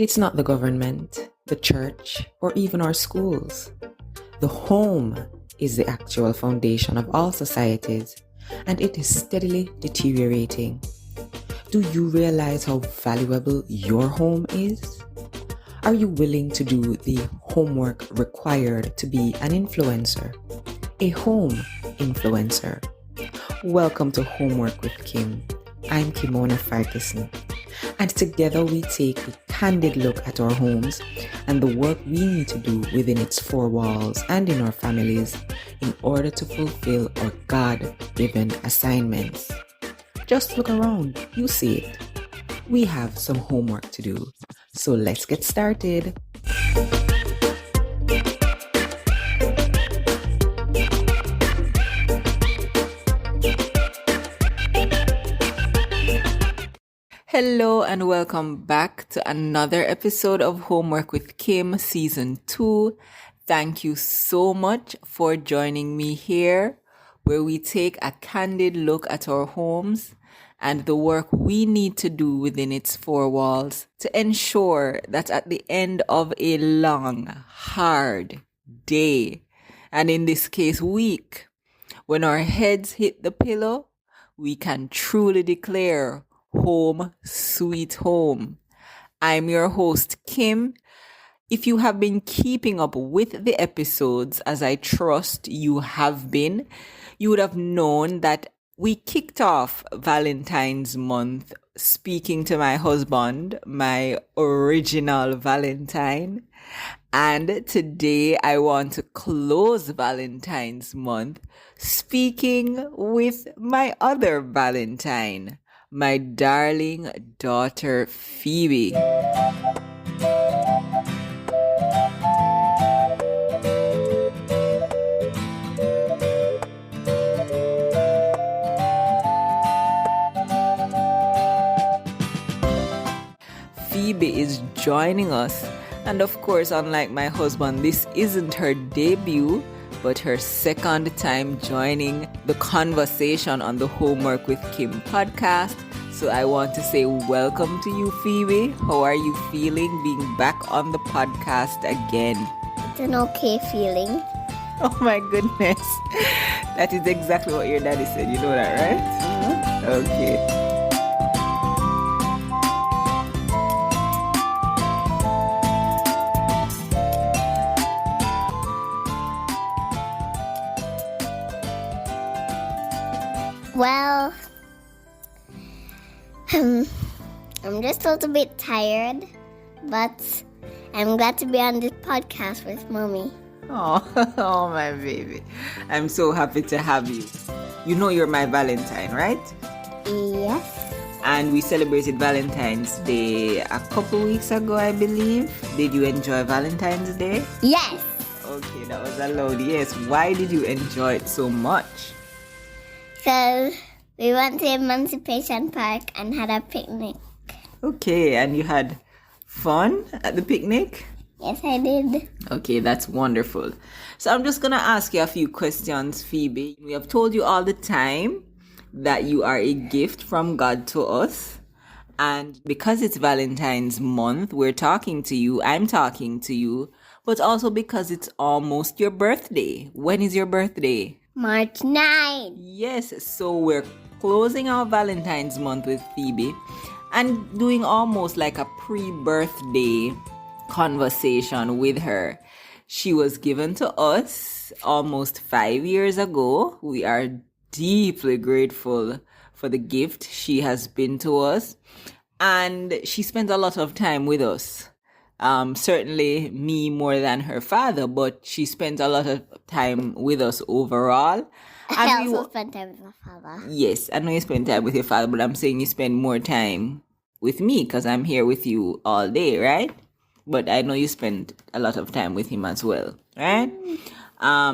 It's not the government, the church, or even our schools. The home is the actual foundation of all societies, and it is steadily deteriorating. Do you realize how valuable your home is? Are you willing to do the homework required to be an influencer? A home influencer. Welcome to Homework with Kim. I'm Kimona Ferguson, and together we take a candid look at our homes and the work we need to do within its four walls and in our families in order to fulfill our God-given assignments. Just look around, you see it. We have some homework to do, so let's get started. Hello and welcome back to another episode of Homework with Kim Season 2. Thank you so much for joining me here, where we take a candid look at our homes and the work we need to do within its four walls to ensure that at the end of a long, hard day, and in this case week, when our heads hit the pillow, we can truly declare home sweet home. I'm your host, Kim. If you have been keeping up with the episodes, as I trust you have been, you would have known that we kicked off Valentine's month speaking to my husband, my original Valentine. And today I want to close Valentine's month speaking with my other Valentine, my darling daughter, Phoebe. Phoebe is joining us. And of course, unlike my husband, this isn't her debut, but her second time joining the conversation on the Homework with Kim podcast. So I want to say welcome to you, Phoebe. How are you feeling being back on the podcast again? It's an okay feeling. Oh my goodness. That is exactly what your daddy said. You know that, right? Mm-hmm. Okay. Well, I'm just a little bit tired, but I'm glad to be on this podcast with Mommy. Oh, my baby. I'm so happy to have you. You know you're my Valentine, right? Yes. And we celebrated Valentine's Day a couple weeks ago, I believe. Did you enjoy Valentine's Day? Yes. Okay, that was a loud yes. Why did you enjoy it so much? Because we went to Emancipation Park and had a picnic. Okay, and you had fun at the picnic? Yes, I did. Okay, that's wonderful. So I'm just going to ask you a few questions, Phoebe. We have told you all the time that you are a gift from God to us. And because it's Valentine's month, we're talking to you, I'm talking to you, but also because it's almost your birthday. When is your birthday? March 9. Yes, so we're closing our Valentine's month with Phoebe and doing almost like a pre-birthday conversation with her. She was given to us almost 5 years ago. We are deeply grateful for the gift she has been to us, and she spent a lot of time with us. Certainly me more than her father, but she spent a lot of time with us overall. I also spent time with my father. Yes, I know you spend time with your father, but I'm saying you spend more time with me because I'm here with you all day, right? But I know you spend a lot of time with him as well, right?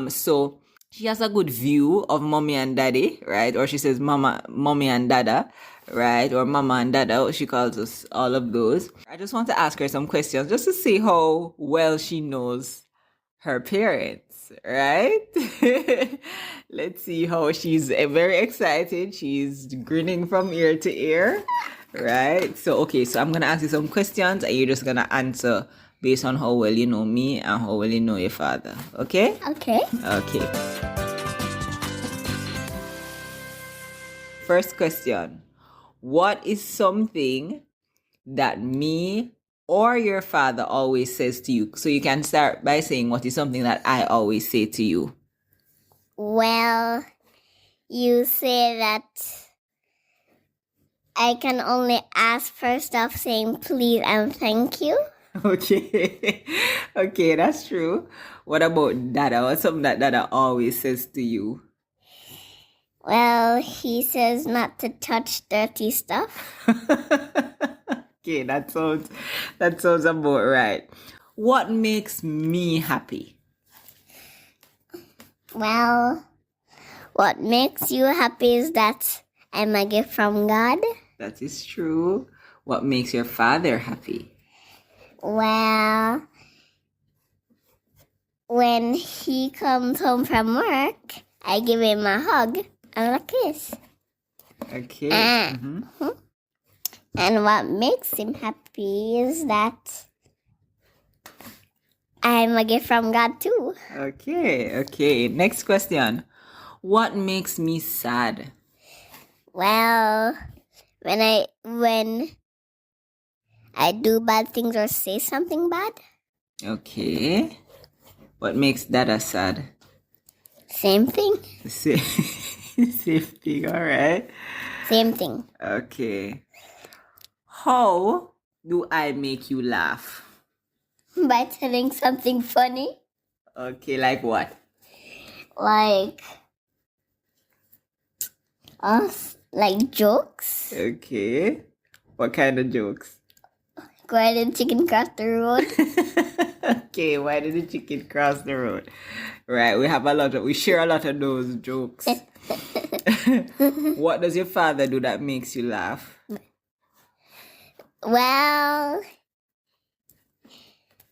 So she has a good view of mommy and daddy, right? Or she says mommy and dada, right? Or mama and dada, she calls us all of those. I just want to ask her some questions just to see how well she knows her parents, right? Let's see how she's very excited. She's grinning from ear to ear, Right? So, okay, so I'm going to ask you some questions and you're just going to answer based on how well you know me and how well you know your father. Okay? Okay. Okay. First question. What is something that me or your father always says to you? So you can start by saying what is something that I always say to you. Well, you say that I can only ask for stuff saying please and thank you. Okay. Okay, that's true. What about Dada? What's something that Dada always says to you? Well, he says not to touch dirty stuff. Okay, that sounds about right. What makes me happy? Well, what makes you happy is that I'm a gift from God. That is true. What makes your father happy? Well, when he comes home from work, I give him a hug and a kiss. Okay. And what makes him happy is that I'm a gift from God too. Okay. Next question. What makes me sad? Well, when I do bad things or say something bad. Okay. What makes Dada sad? Same thing. Same thing, all right. Same thing. Okay. How do I make you laugh? By telling something funny. Okay, like what? Like like jokes. Okay. What kind of jokes? Why did chicken cross the road? Okay, why did the chicken cross the road? Right, we share a lot of those jokes. What does your father do that makes you laugh? Well,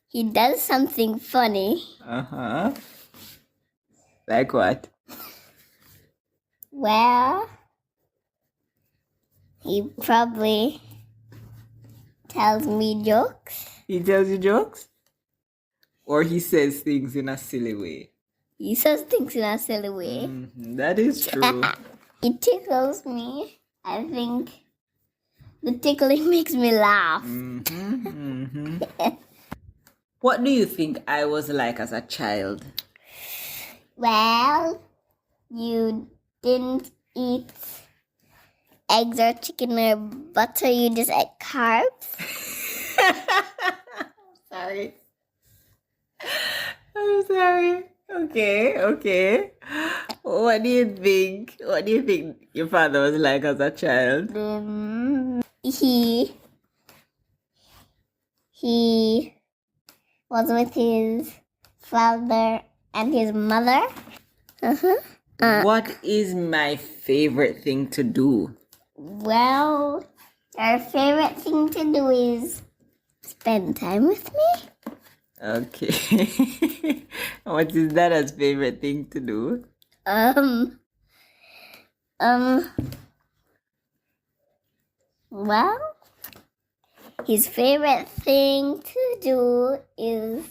he does something funny. Like what? Well, he probably tells me jokes. He tells you jokes? Or he says things in a silly way? He says things in a silly way. That is true. He tickles me. I think the tickling makes me laugh. What do you think I was like as a child? Well, you didn't eat eggs or chicken or butter. You just ate carbs. Sorry. I'm sorry. Okay. What do you think? What do you think your father was like as a child? He was with his father and his mother. What is my favorite thing to do? Well, our favorite thing to do is spend time with me. Okay. What is Dada's favorite thing to do? Well, his favorite thing to do is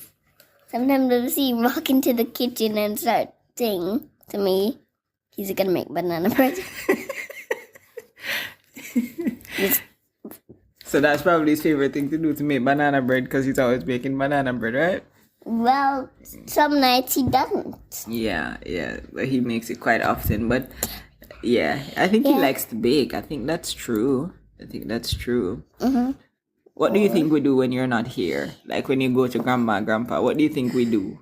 sometimes to see him walk into the kitchen and start saying to me, he's gonna make banana bread. So that's probably his favorite thing to do, to make banana bread, because he's always making banana bread, right? Well, some nights he doesn't. Yeah, but he makes it quite often. But yeah, I think he likes to bake. I think that's true. What do you think we do when you're not here? Like when you go to grandma, grandpa, what do you think we do?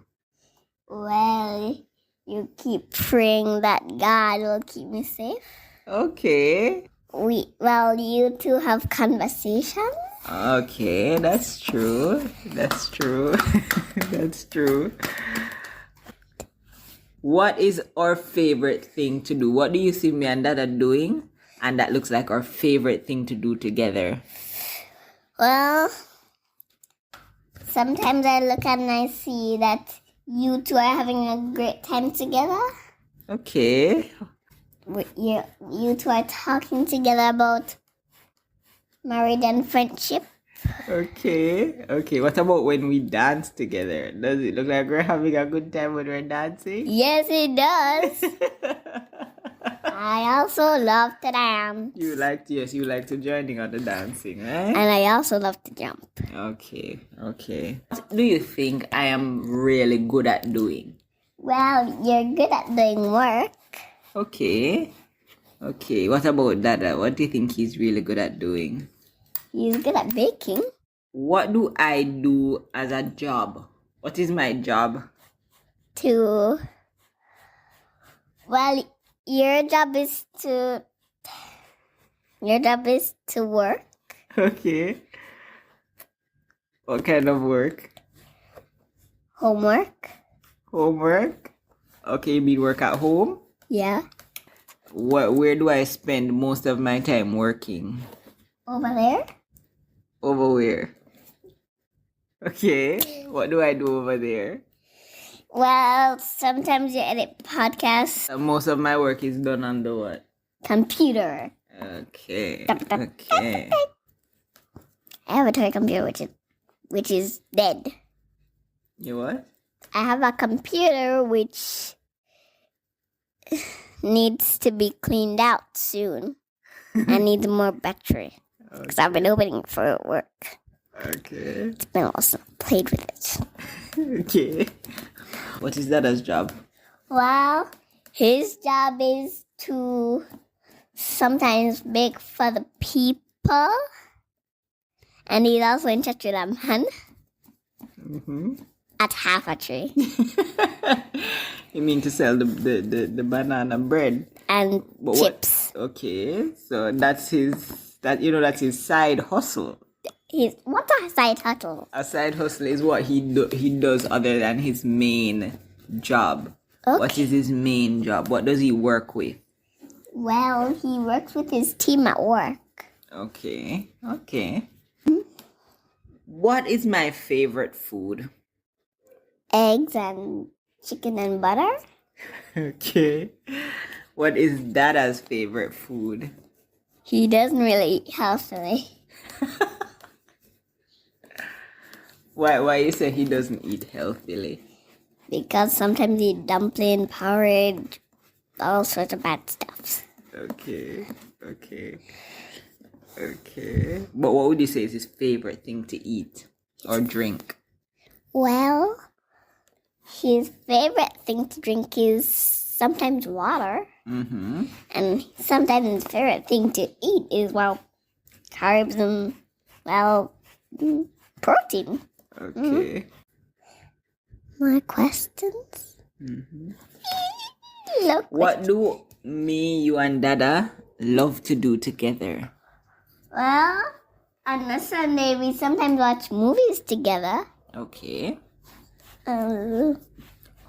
Well, you keep praying that God will keep me safe. Okay. You two have conversations. Okay, that's true. That's true. What is our favorite thing to do? What do you see me and Dada doing? And that looks like our favorite thing to do together. Well, sometimes I look and I see that you two are having a great time together. Okay. You two are talking together about married and friendship. Okay. Okay. What about when we dance together? Does it look like we're having a good time when we're dancing? Yes, it does. I also love to dance. You like to joining on the dancing, right? And I also love to jump. Okay. Okay. What do you think I am really good at doing? Well, you're good at doing work. Okay. Okay. What about Dada? What do you think he's really good at doing? He's good at baking. What do I do as a job? What is my job? Well, your job is to work. Okay. What kind of work? Homework. Homework? Okay, you mean work at home? Yeah. Where do I spend most of my time working? Over there. Over where? Okay. What do I do over there? Well, sometimes you edit podcasts. Most of my work is done on the what? Computer. Okay. Okay. I have a toy computer which is dead. You what? I have a computer which needs to be cleaned out soon. I need more battery because I've been opening it for work. Okay. It's been awesome. Played with it. Okay. What is Dada's job? Well, his job is to sometimes bake for the people. And he's also in touch with a man at half a tree. You mean to sell the banana bread? And But chips. Okay. So that's his side hustle. What's a side hustle? A side hustle is what he does other than his main job. Okay. What is his main job? What does he work with? Well, he works with his team at work. Okay. Okay. What is my favorite food? Eggs and chicken and butter. Okay. What is Dada's favorite food? He doesn't really eat healthily. Why you say he doesn't eat healthily? Because sometimes he eat dumpling, porridge, all sorts of bad stuff. Okay. Okay. Okay. But what would you say is his favorite thing to eat or drink? Well, his favorite thing to drink is sometimes water. Mm-hmm. And sometimes his favorite thing to eat is, carbs and, protein. Okay. More questions? Mm-hmm. No What do me, you, and Dada love to do together? Well, on a Sunday, we sometimes watch movies together. Okay. Uh,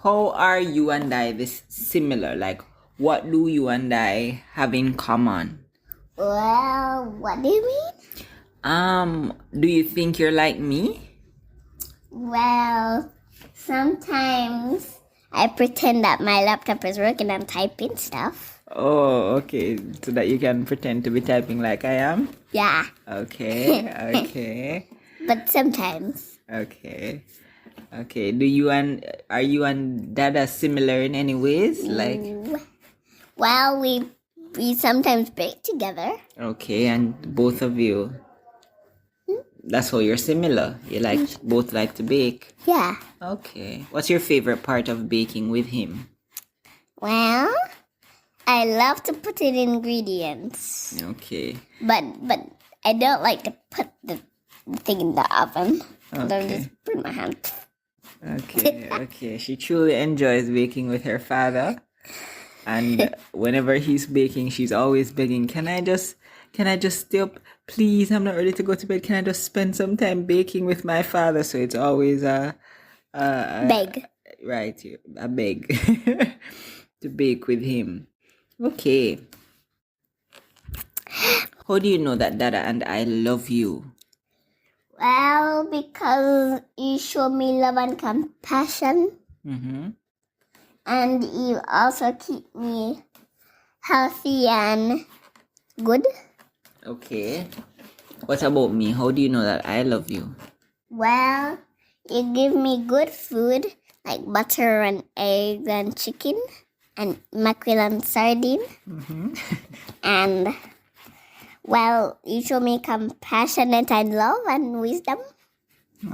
How are you and I this similar? Like, what do you and I have in common? well, what do you mean? Do you think you're like me? Well, sometimes I pretend that my laptop is working and typing stuff. Oh, okay. So that you can pretend to be typing like I am? Yeah, Okay, okay, but sometimes. okay. Okay. Are you and Dada similar in any ways? Like, Well, we sometimes bake together. okay, and both of you, that's how you're similar. You both like to bake. Yeah. Okay. What's your favorite part of baking with him? Well, I love to put in ingredients. Okay. But I don't like to put the thing in the oven. I'll just put my hand. Okay, okay. She truly enjoys baking with her father. And whenever he's baking, she's always begging, Can I just stay up? Please, I'm not ready to go to bed. Can I just spend some time baking with my father? So it's always Beg. Right, a beg to bake with him. Okay. How do you know that Dada and I love you? Well, because you show me love and compassion. Mm-hmm. And you also keep me healthy and good. Okay. What about me? How do you know that I love you? Well, you give me good food like butter and eggs and chicken and mackerel and sardine. And, well, you show me compassion and love and wisdom.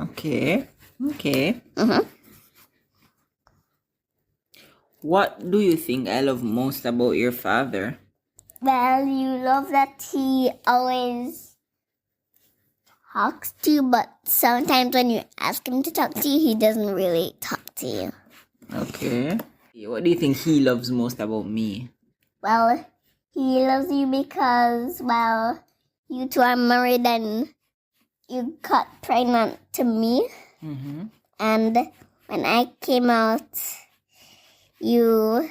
Okay. Okay. Mm-hmm. What do you think I love most about your father? Well, you love that he always talks to you, but sometimes when you ask him to talk to you, he doesn't really talk to you. Okay. What do you think he loves most about me? Well, he loves you because, well, you two are married and you got pregnant to me. Mm-hmm. And when I came out, you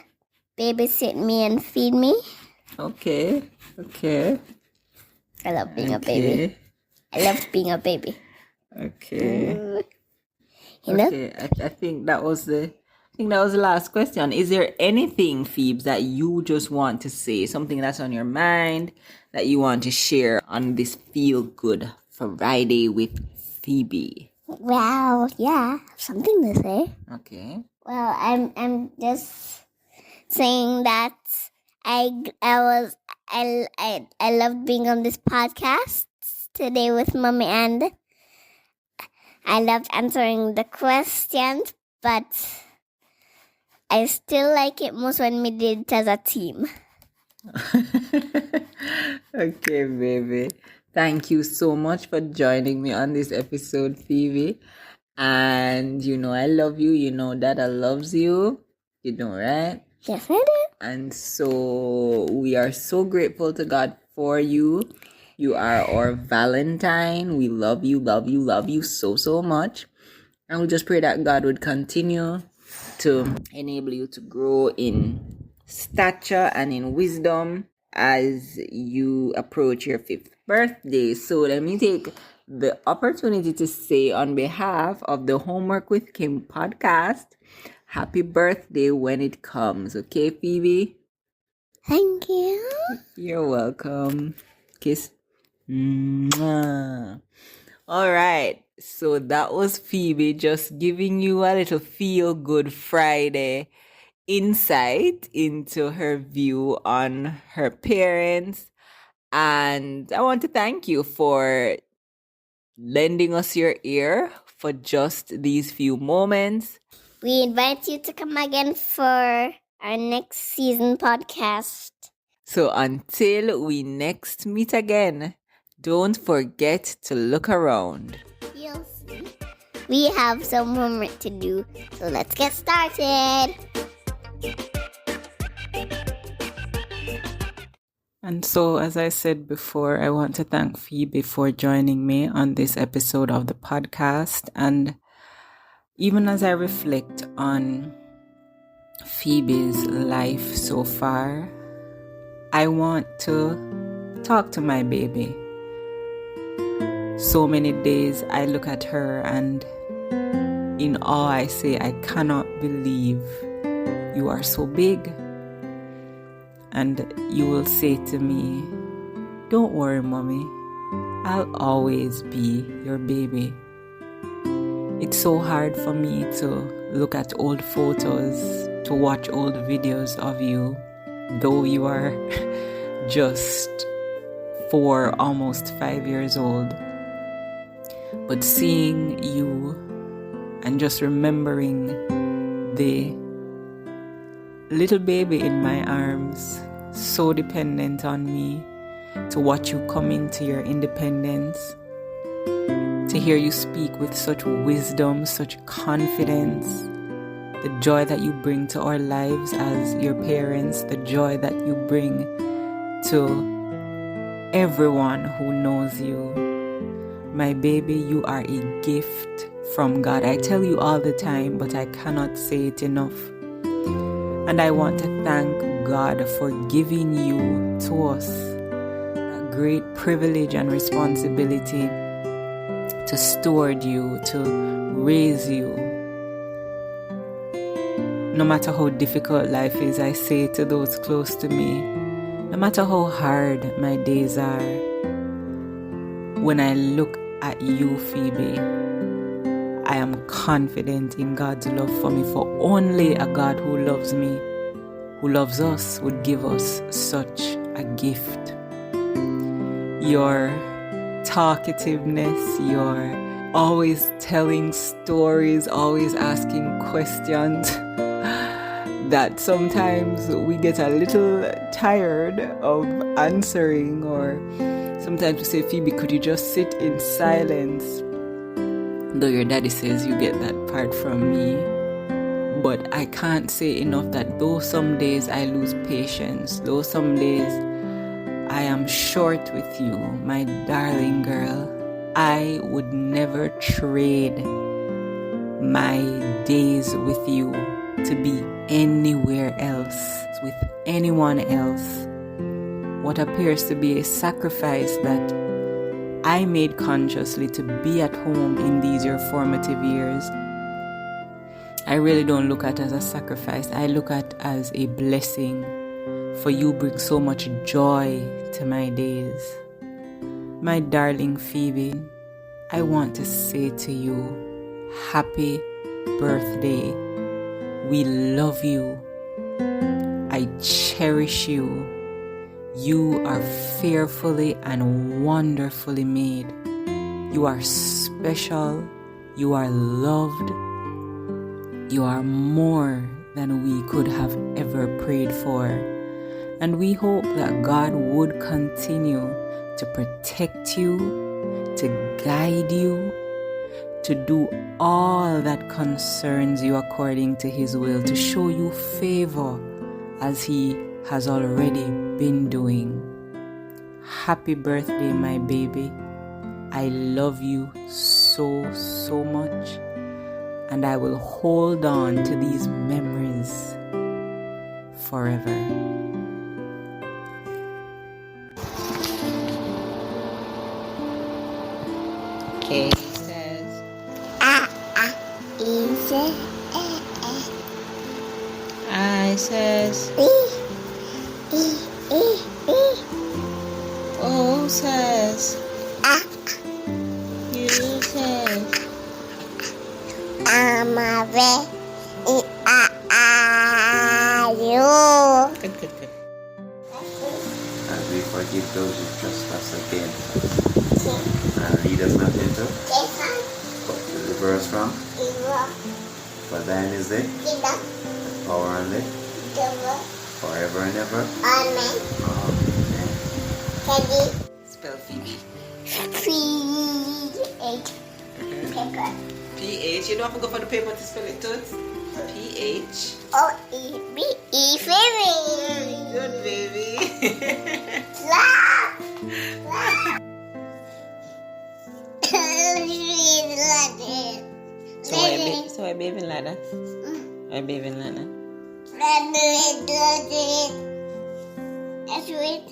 babysit me and feed me. Okay. Okay. I love being a baby. I love being a baby. Okay. You know? Okay. I think that was the last question. Is there anything, Phoebe, that you just want to say? Something that's on your mind that you want to share on this Feel Good Friday with Phoebe? Well, yeah, something to say. Okay. Well, I'm just saying that I loved being on this podcast today with Mommy, and I loved answering the questions, but I still like it most when we did it as a team. Okay, baby. Thank you so much for joining me on this episode, Phoebe. And you know I love you. You know Dada loves you. You know, right? Yes, I do. And so we are so grateful to God for you. You are our Valentine. We love you, love you, love you so, so much. And we just pray that God would continue to enable you to grow in stature and in wisdom as you approach your 5th birthday. So let me take the opportunity to say on behalf of the Homework with Kim podcast, happy birthday when it comes. Okay, Phoebe? Thank you. You're welcome. Kiss. Mwah. All right. So that was Phoebe just giving you a little Feel Good Friday insight into her view on her parents. And I want to thank you for lending us your ear for just these few moments. We invite you to come again for our next season podcast. So until we next meet again, don't forget to look around. You'll see. We have some homework to do, so let's get started. And so, as I said before, I want to thank Phoebe for joining me on this episode of the podcast. And even as I reflect on Phoebe's life so far, I want to talk to my baby. So many days I look at her and in awe I say, I cannot believe you are so big. And you will say to me, don't worry, Mommy, I'll always be your baby. It's so hard for me to look at old photos, to watch old videos of you, though you are just 4, almost 5 years old. But seeing you and just remembering the little baby in my arms, so dependent on me, to watch you come into your independence, to hear you speak with such wisdom, such confidence, the joy that you bring to our lives as your parents, the joy that you bring to everyone who knows you. My baby, you are a gift from God. I tell you all the time, but I cannot say it enough. And I want to thank God for giving you to us a great privilege and responsibility to steward you, to raise you. No matter how difficult life is, I say to those close to me, no matter how hard my days are, when I look at you, Phoebe, I am confident in God's love for me, for only a God who loves me, who loves us, would give us such a gift. Your talkativeness, your always telling stories, always asking questions that sometimes we get a little tired of answering, or sometimes we say, Phoebe, could you just sit in silence? Though your daddy says you get that part from me. But I can't say enough that though some days I lose patience, though some days I am short with you, my darling girl, I would never trade my days with you to be anywhere else, with anyone else. What appears to be a sacrifice that I made consciously to be at home in these your formative years, I really don't look at as a sacrifice. I look at as a blessing, for you bring so much joy to my days. My darling Phoebe, I want to say to you, happy birthday. We love you. I cherish you. You are fearfully and wonderfully made. You are special. You are loved. You are more than we could have ever prayed for. And we hope that God would continue to protect you, to guide you, to do all that concerns you according to His will, to show you favor as He has already been doing. Happy birthday, my baby. I love you so, so much. And I will hold on to these memories forever. Okay, says I says O says U says Good, good, good. And we forgive those who trespass against us. And lead us not into, but deliver us from. For thine is the power and the forever and ever. Amen. Spell Phoebe. P-H. PH. You don't have to go for the paper to spell it too. PH. O-E-B-E, Phoebe. Good, baby. Stop. So I baby like that? I baby like that? Let's read.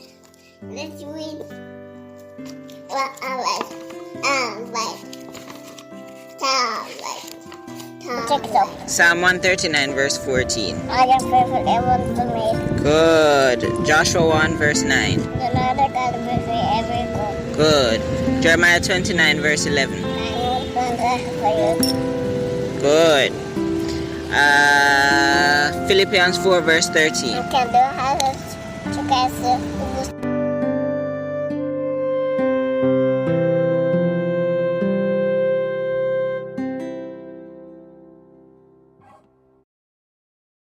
Check it out. Psalm 139 verse 14. I am perfect and wonderfully made. Good. Joshua 1 verse 9. The Lord our God will be every good. Good. Jeremiah 29 verse 11. I will for you. Good. Philippians 4 verse 13. You can do how to